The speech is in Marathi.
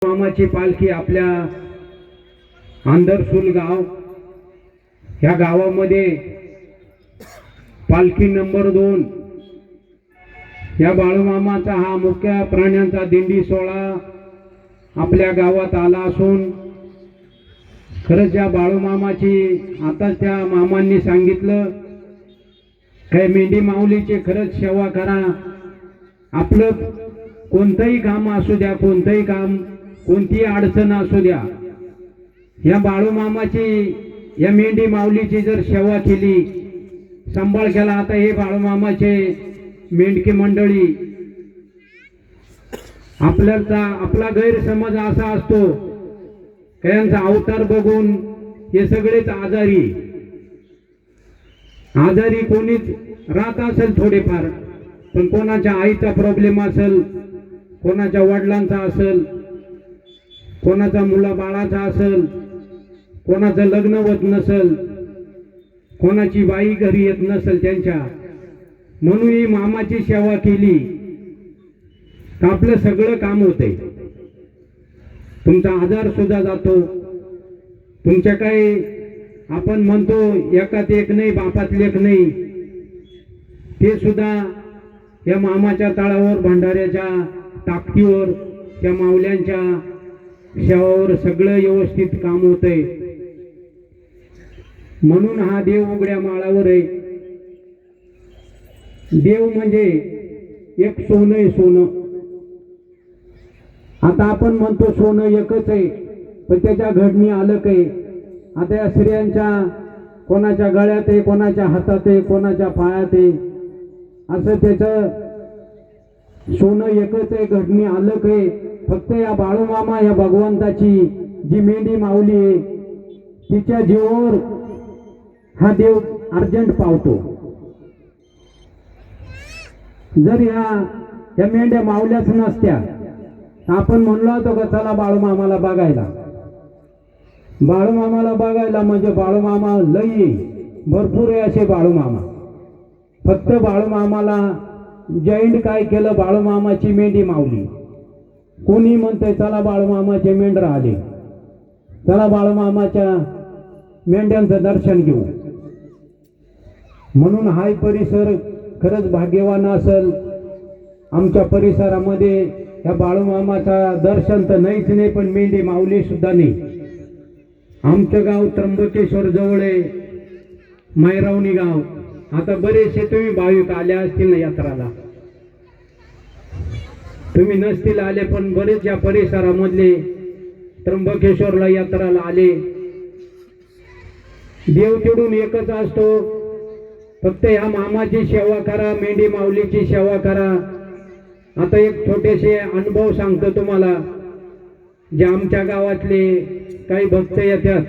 मामाची पालखी आपल्या आंधरसूल गाव ह्या गावामध्ये पालखी नंबर 2 या बाळूमामाचा हा मुख्य प्राण्यांचा दिंडी सोहळा आपल्या गावात आला असून खरंच या बाळूमामाची आता त्या मामांनी सांगितलं काय मेंढी माऊलीची खरंच सेवा करा। आपलं कोणतंही काम असू द्या, कोणतंही काम, कोणती अडचण असू द्या, या बाळूमामाची या मेंढी माऊलीची जर सेवा केली, सांभाळ केला, आता हे बाळूमामाचे मेंढकी मंडळी आपला गैरसमज असा असतो यांचा अवतार बघून हे सगळेच आजारी कोणीच राहत असेल थोडेफार, पण कोणाच्या आईचा प्रॉब्लेम असेल, कोणाच्या वडिलांचा असेल, कोणाचा मुला बाळाचा असेल, कोणाचं लग्न होत नसेल, कोणाची बाई घरी येत नसेल त्यांच्या, म्हणून ही मामाची सेवा केली तर आपलं सगळं काम होतंय। तुमचा आजार सुद्धा जातो। तुमच्या काही आपण म्हणतो एकात एक नाही बापात लेख नाही, ते सुद्धा या मामाच्या तळावर भंडाऱ्याच्या ताकदीवर त्या माऊल्यांच्या सेवावर सगळं व्यवस्थित काम होतंय। म्हणून हा देव उघड्या माळावर आहे। देव म्हणजे एक सोनं आहे, सोनं। आता आपण म्हणतो सोनं एकच आहे, पण त्याच्या घडणी अलग आहे। आता या स्त्रियांच्या कोणाच्या गळ्यात आहे, कोणाच्या हातात आहे, कोणाच्या पायात आहे, असं त्याचं सोनं एकच आहे, घडणी अलग आहे। फक्त या बाळूमामा या भगवंताची जी मेंढी माऊली आहे तिच्या जीवावर हा देव अर्जंट पावतो। जर या मेंढ्या माऊल्याच नसत्या आपण म्हणलो होतो का चला बाळूमामाला बघायला, बाळूमामाला बघायला म्हणजे बाळूमामा लई भरपूर आहे असे बाळूमामा। फक्त बाळूमामाला जॉईंट काय केलं, बाळूमामाची मेंढी माऊली। कोणी म्हणतंय चला बाळूमामाचे मेंढर आले, चला बाळूमामाच्या मेंढ्यांचं दर्शन घेऊ। म्हणून हाय परिसर खरंच भाग्यवान असेल। आमच्या परिसरामध्ये या बाळूमामाचा दर्शन तर नाहीच नाही, पण मेंढी माऊली सुद्धा नाही। आमचं गाव त्र्यंबकेश्वर जवळ आहे, मैरावणी गाव। आता बरेचसे तुम्ही भाविक आले असतील ना यात्राला, तुम्ही नसतील आले, पण बरेच या परिसरामधले त्र्यंबकेश्वरला यात्राला आले। देव तिडून एकच असतो, फक्त ह्या मामाची सेवा करा, मेंढी माऊलीची सेवा करा। आता एक छोटेसे अनुभव सांगतो तुम्हाला, जे आमच्या गावातले काही भक्त येतात